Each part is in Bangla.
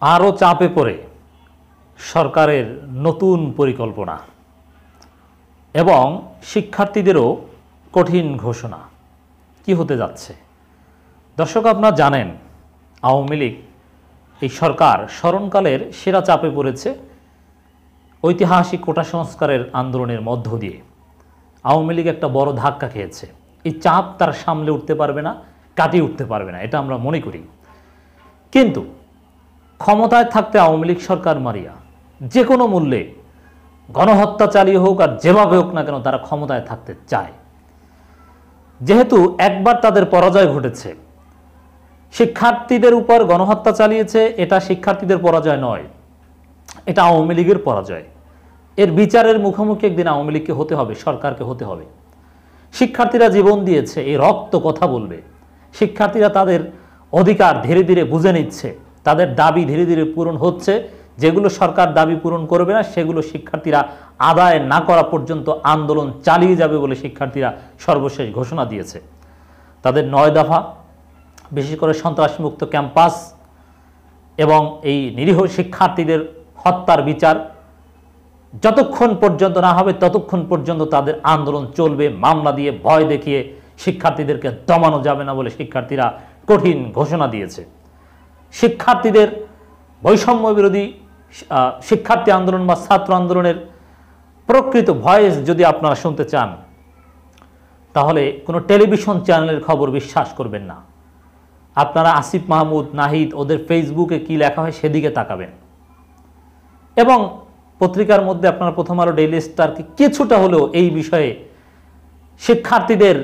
আরও চাপে পড়ে সরকারের নতুন পরিকল্পনা এবং শিক্ষার্থীদেরও কঠিন ঘোষণা কি হতে যাচ্ছে। দর্শক, আপনারা জানেন আওয়ামী লীগ এই সরকার স্মরণকালের সেরা চাপে পড়েছে ঐতিহাসিক কোটা সংস্কারের আন্দোলনের মধ্য দিয়ে। আওয়ামী লীগ একটা বড় ধাক্কা খেয়েছে। এই চাপ তারা সামলে উঠতে পারবে না, কাটিয়ে উঠতে পারবে না, এটা আমরা মনে করি। কিন্তু ক্ষমতায় থাকতে আওয়ামী লীগ সরকার মারিয়া যে কোনো মূল্যে গণহত্যা চালিয়ে হোক আর যেভাবে হোক না কেন তারা ক্ষমতায় থাকতে চায়। যেহেতু একবার তাদের পরাজয় ঘটেছে, শিক্ষার্থীদের উপর গণহত্যা চালিয়েছে, এটা শিক্ষার্থীদের পরাজয় নয়, এটা আওয়ামী লীগের পরাজয়। এর বিচারের মুখোমুখি একদিন আওয়ামী লীগকে হতে হবে, সরকারকে হতে হবে। শিক্ষার্থীরা জীবন দিয়েছে, এই রক্ত কথা বলবে। শিক্ষার্থীরা তাদের অধিকার ধীরে ধীরে বুঝে নিচ্ছে, তাদের দাবি ধীরে ধীরে পূরণ হচ্ছে। যেগুলো সরকার দাবি পূরণ করবে না সেগুলো শিক্ষার্থীরা আদায় না করা পর্যন্ত আন্দোলন চালিয়ে যাবে বলে শিক্ষার্থীরা সর্বশেষ ঘোষণা দিয়েছে। তাদের 9 দফা, বিশেষ করে সন্ত্রাসমুক্ত ক্যাম্পাস এবং এই নিরীহ শিক্ষার্থীদের হত্যার বিচার যতক্ষণ পর্যন্ত না হবে ততক্ষণ পর্যন্ত তাদের আন্দোলন চলবে। মামলা দিয়ে ভয় দেখিয়ে শিক্ষার্থীদেরকে দমানো যাবে না বলে শিক্ষার্থীরা কঠিন ঘোষণা দিয়েছে। শিক্ষার্থীদের বৈষম্য বিরোধী শিক্ষার্থী আন্দোলন বা ছাত্র আন্দোলনের প্রকৃত ভয়েস যদি আপনারা শুনতে চান তাহলে কোনো টেলিভিশন চ্যানেলের খবর বিশ্বাস করবেন না। আপনারা আসিফ মাহমুদ, নাহিদ ওদের ফেসবুকে কি লেখা হয় সেদিকে তাকাবেন এবং পত্রিকার মধ্যে আপনারা প্রথম আলো, ডেইলি স্টারকে কিছুটা হলেও এই বিষয়ে শিক্ষার্থীদের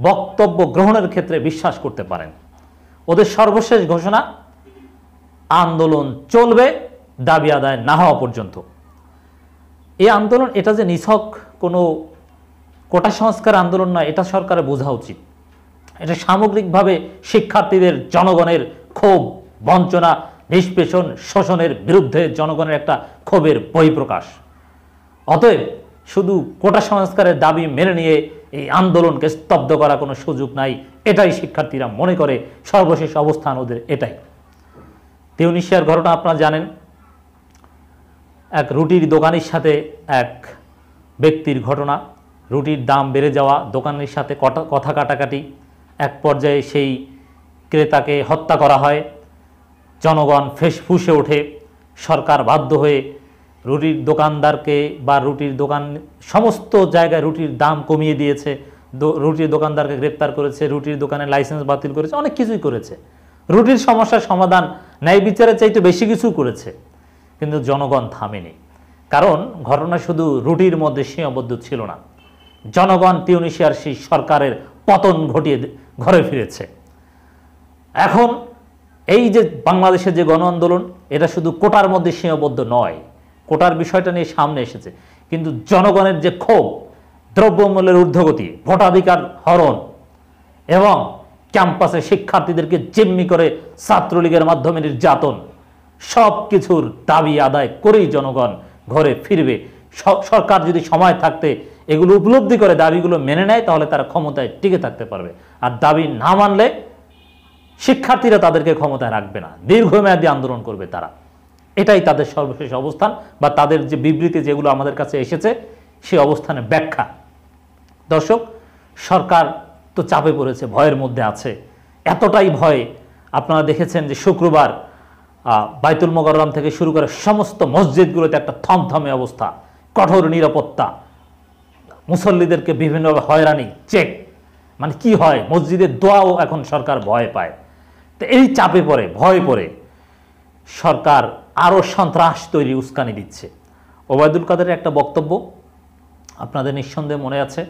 বক্তব্য গ্রহণের ক্ষেত্রে বিশ্বাস করতে পারেন। ওদের সর্বশেষ ঘোষণা আন্দোলন চলবে দাবি আদায় না হওয়া পর্যন্ত। এই আন্দোলন এটা যে নিছক কোনো কোটা সংস্কার আন্দোলন নয়, এটা সরকারের বোঝা উচিত। এটা সামগ্রিকভাবে শিক্ষার্থীদের, জনগণের ক্ষোভ, বঞ্চনা, নিষ্পেষণ, শোষণের বিরুদ্ধে জনগণের একটা ক্ষোভের বহিঃপ্রকাশ। অতএব শুধু কোটা সংস্কারের দাবি মেনে নিয়ে এই আন্দোলনকে স্তব্ধ করা কোনো সুযোগ নাই, এটাই শিক্ষার্থীরা মনে করে। সর্বশেষ অবস্থান ওদের এটাই। তিউনিসিয়ার ঘটনা আপনারা জানেন। এক রুটির দোকানির সাথে এক ব্যক্তির ঘটনা। রুটির দাম বেড়ে যাওয়া, দোকানের সাথে কথা কাটাকাটি, এক পর্যায়ে সেই ক্রেতাকে হত্যা করা হয়। জনগণ ফুঁসে ওঠে। সরকার বাধ্য হয়ে রুটির দোকানদারকে বা রুটির দোকান সমস্ত জায়গায় রুটির দাম কমিয়ে দিয়েছে, রুটির দোকানদারকে গ্রেপ্তার করেছে, রুটির দোকানের লাইসেন্স বাতিল করেছে, অনেক কিছুই করেছে। রুটির সমস্যার সমাধান, ন্যায় বিচারের চাইতে বেশি কিছু করেছে। কিন্তু জনগণ থামেনি, কারণ ঘটনা শুধু রুটির মধ্যে সীমাবদ্ধ ছিল না। জনগণ তিউনিসিয়ার সেই সরকারের পতন ঘটিয়ে ঘরে ফিরেছে। এখন এই যে বাংলাদেশের যে গণ আন্দোলন, এটা শুধু কোটার মধ্যে সীমাবদ্ধ নয়, কোটার বিষয়টা নিয়ে সামনে এসেছে, কিন্তু জনগণের যে ক্ষোভ, দ্রব্যমূল্যের ঊর্ধ্বগতি, ভোটাধিকার হরণ এবং ক্যাম্পাসে শিক্ষার্থীদেরকে জিম্মি করে ছাত্রলীগের মাধ্যমে নির্যাতন, সব কিছুর দাবি আদায় করেই জনগণ ঘরে ফিরবে। সরকার যদি সময় থাকতে এগুলো উপলব্ধি করে দাবিগুলো মেনে নেয় তাহলে তারা ক্ষমতায় টিকে থাকতে পারবে। আর দাবি না মানলে শিক্ষার্থীরা তাদেরকে ক্ষমতায় রাখবে না, দীর্ঘমেয়াদী আন্দোলন করবে তারা। এটাই তাদের সর্বশেষ অবস্থান বা তাদের যে বিবৃতি যেগুলো আমাদের কাছে এসেছে সেই অবস্থানের ব্যাখ্যা। দর্শক, সরকার তো চাপে পড়েছে, ভয়ের মধ্যে আছে। এতটাই ভয়, আপনারা দেখেছেন যে শুক্রবার বাইতুল মোকাররম থেকে শুরু করে সমস্ত মসজিদগুলোতে একটা থমথমে অবস্থা, কঠোর নিরাপত্তা, মুসল্লিদেরকে বিভিন্নভাবে হয়রানি, চেক, মানে কি হয়, মসজিদের দোয়াও এখন সরকার ভয় পায়। তো এই চাপে পড়ে, ভয় পড়ে সরকার আরও সন্ত্রাস তৈরি উস্কানি দিচ্ছে। ওবায়দুল কাদেরের একটা বক্তব্য আপনাদের নিঃসন্দেহে মনে আছে।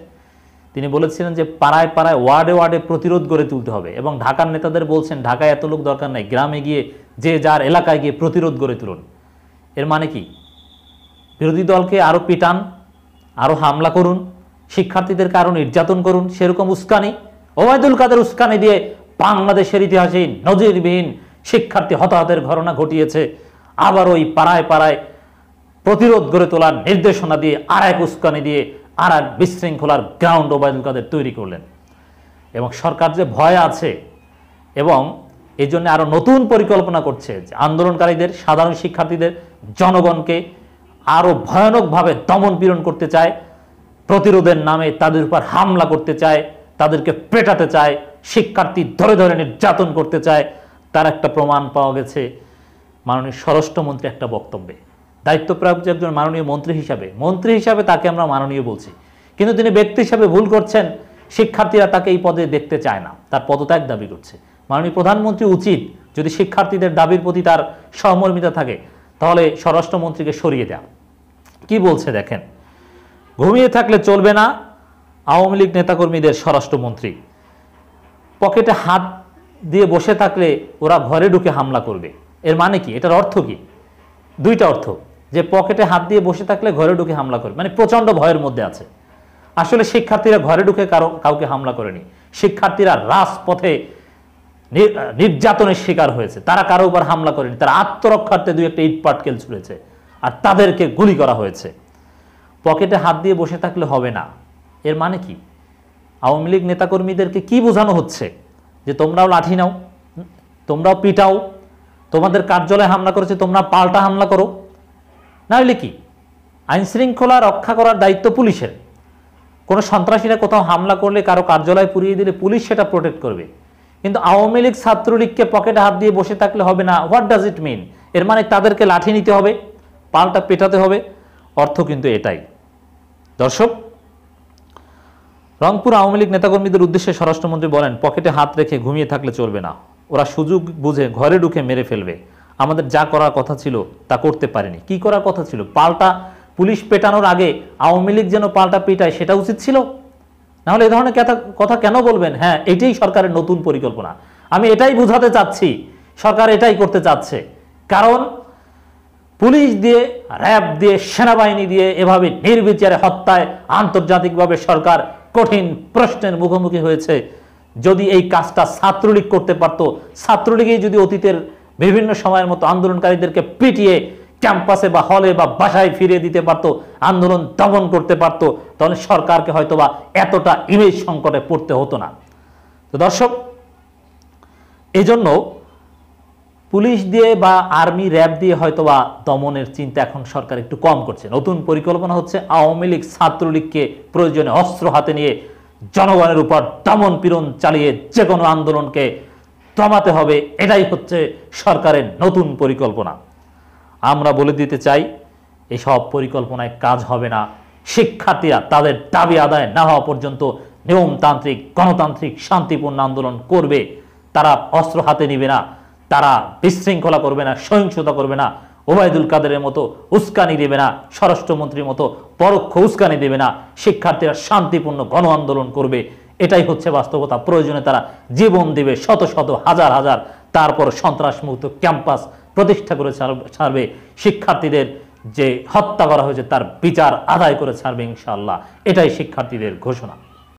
তিনি বলেছিলেন যে পাড়ায় পাড়ায়, ওয়ার্ডে ওয়ার্ডে প্রতিরোধ গড়ে তুলতে হবে এবং ঢাকার নেতাদের বলছেন ঢাকায় এত লোক দরকার নাই, গ্রামে গিয়ে যে যার এলাকায় গিয়ে প্রতিরোধ গড়ে তুলুন। এর মানে কি? বিরোধী দলকে আরও পিটান, আরও হামলা করুন, শিক্ষার্থীদেরকে আরও নির্যাতন করুন, সেরকম উস্কানি। ওবায়দুল কাদের উস্কানি দিয়ে বাংলাদেশের ইতিহাসে নজিরবিহীন শিক্ষার্থী হতাহতের ঘটনা ঘটিয়েছে। আবার ওই পাড়ায় পাড়ায় প্রতিরোধ গড়ে তোলার নির্দেশনা দিয়ে আর এক উস্কানি দিয়ে আর এক বিশৃঙ্খলার গ্রাউন্ড ওবায়দুল কাদের তৈরি করলেন। এবং সরকার যে ভয় আছে এবং এই জন্য আরো নতুন পরিকল্পনা করছে যে আন্দোলনকারীদের, সাধারণ শিক্ষার্থীদের, জনগণকে আরো ভয়ানকভাবে দমন পীড়ন করতে চায়, প্রতিরোধের নামে তাদের উপর হামলা করতে চায়, তাদেরকে পেটাতে চায়, শিক্ষার্থী ধরে ধরে নির্যাতন করতে চায়। তার একটা প্রমাণ পাওয়া গেছে মাননীয় স্বরাষ্ট্রমন্ত্রী একটা বক্তব্যে। দায়িত্বপ্রাপ্ত একজন মাননীয় মন্ত্রী হিসাবে তাকে আমরা মাননীয় বলছি, কিন্তু তিনি ব্যক্তি হিসাবে ভুল করছেন। শিক্ষার্থীরা তাকে এই পদে দেখতে চায় না, তার পদত্যাগ দাবি করছে। মাননীয় প্রধানমন্ত্রী উচিত, যদি শিক্ষার্থীদের দাবির প্রতি তার সহমর্মিতা থাকে, তাহলে স্বরাষ্ট্রমন্ত্রীকে সরিয়ে দেয়া। কি বলছে দেখেন, ঘুমিয়ে থাকলে চলবে না আওয়ামী লীগ নেতাকর্মীদের স্বরাষ্ট্রমন্ত্রী। পকেটে হাত দিয়ে বসে থাকলে ওরা ঘরে ঢুকে হামলা করবে। এর মানে কি? এটার অর্থ কি? দুইটা অর্থ, যে পকেটে হাত দিয়ে বসে থাকলে ঘরে ঢুকে হামলা করবে, মানে প্রচন্ড ভয়ের মধ্যে আছে। আসলে শিক্ষার্থীরা ঘরে ঢুকে কাউকে হামলা করেনি, শিক্ষার্থীরা রাজপথে নির্যাতনের শিকার হয়েছে, তারা কারো উপর হামলা করেনি, তারা আত্মরক্ষার্থে দুই একটা ইট পাটকেল ছুঁড়েছে আর তাদেরকে গুলি করা হয়েছে। পকেটে হাত দিয়ে বসে থাকলে হবে না, এর মানে কি? আওয়ামী লীগ নেতাকর্মীদেরকে কি বোঝানো হচ্ছে? যে তোমরাও লাঠি নাও, তোমরাও পিটাও, তোমাদের কার্যালয়ে হামলা করেছে, তোমরা পাল্টা হামলা করো। না হলে কি, আইন শৃঙ্খলা রক্ষা করার দায়িত্ব পুলিশের। কোনো সন্ত্রাসীরা কোথাও হামলা করলে, কারো কার্যালয় পুড়িয়ে দিলে পুলিশ সেটা প্রোটেক্ট করবে। কিন্তু আওয়ামী লীগ ছাত্রলীগকে পকেটে হাত দিয়ে বসে থাকলে হবে না। হোয়াট ডাজ ইট মিন? এর মানে তাদেরকে লাঠি নিতে হবে, পাল্টা পেটাতে হবে, অর্থ কিন্তু এটাই। দর্শক, রংপুর আওয়ামী লীগ নেতাকর্মীদের উদ্দেশ্যে স্বরাষ্ট্রমন্ত্রী বলেন, পকেটে হাত রেখে ঘুমিয়ে থাকলে চলবে না, ওরা সুযোগ বুঝে ঘরে ঢুকে মেরে ফেলবে। আমাদের যা করার কথা ছিল তা করতে পারিনি। কি করার কথা ছিল? পাল্টা পুলিশ পেটানোর আগে আওয়ামী লীগ যেন পাল্টা পেটায়, সেটা উচিত ছিল। নাহলে এ ধরনের কথা কেন বলবেন? হ্যাঁ, এটাই সরকারের নতুন পরিকল্পনা। আমি এটাই বুঝাতে চাচ্ছি, সরকার এটাই করতে চাচ্ছে। কারণ পুলিশ দিয়ে, র্যাব দিয়ে, সেনাবাহিনী দিয়ে এভাবে নির্বিচারে হত্যায় আন্তর্জাতিকভাবে সরকার কঠিন প্রশ্নের মুখোমুখি হয়েছে। যদি এই কাজটা ছাত্রলীগ করতে পারত, ছাত্রলীগই যদি অতীতের বিভিন্ন সময়ের মতো আন্দোলনকারীদেরকে পিটিয়ে ক্যাম্পাসে বা হলে বা বাসায় ফিরিয়ে দিতে পারত, আন্দোলন দমন করতে পারত, তাহলে সরকারকে হয়তোবা এতটা ইমেজ সংকটে পড়তে হতো না। তো দর্শক, এজন্য পুলিশ দিয়ে বা আর্মি, র্যাব দিয়ে হয়তোবা দমনের চিন্তা এখন সরকার একটু কম করছে। নতুন পরিকল্পনা হচ্ছে আওয়ামী লীগ ছাত্রলীগকে প্রয়োজনে অস্ত্র হাতে নিয়ে জনগণের উপর দমন পীড়ন চালিয়ে যে কোনো আন্দোলনকে থামাতে হবে। এটাই হচ্ছে সরকারের নতুন পরিকল্পনা। আমরা বলে দিতে চাই, এসব পরিকল্পনায় কাজ হবে না। শিক্ষার্থীরা তাদের দাবি আদায় না হওয়া পর্যন্ত নিয়মতান্ত্রিক, গণতান্ত্রিক, শান্তিপূর্ণ আন্দোলন করবে। তারা অস্ত্র হাতে নিবে না, তারা বিশৃঙ্খলা করবে না, সহিংসতা করবে না, ওবায়দুল কাদেরের মতো উস্কানি দেবে না, স্বরাষ্ট্রমন্ত্রীর মতো পরোক্ষ উস্কানি দেবে না। শিক্ষার্থীরা শান্তিপূর্ণ গণ আন্দোলন করবে। এটাই হচ্ছে বাস্তবতা। প্রয়োজনে তারা জীবন দেবে, শত শত, হাজার হাজার, তারপর সন্ত্রাসমুক্ত ক্যাম্পাস প্রতিষ্ঠা করে ছাড়বে। শিক্ষার্থীদের যে হত্যা করা হয়েছে তার বিচার আদায় করে ছাড়বে ইনশাআল্লাহ। এটাই শিক্ষার্থীদের ঘোষণা।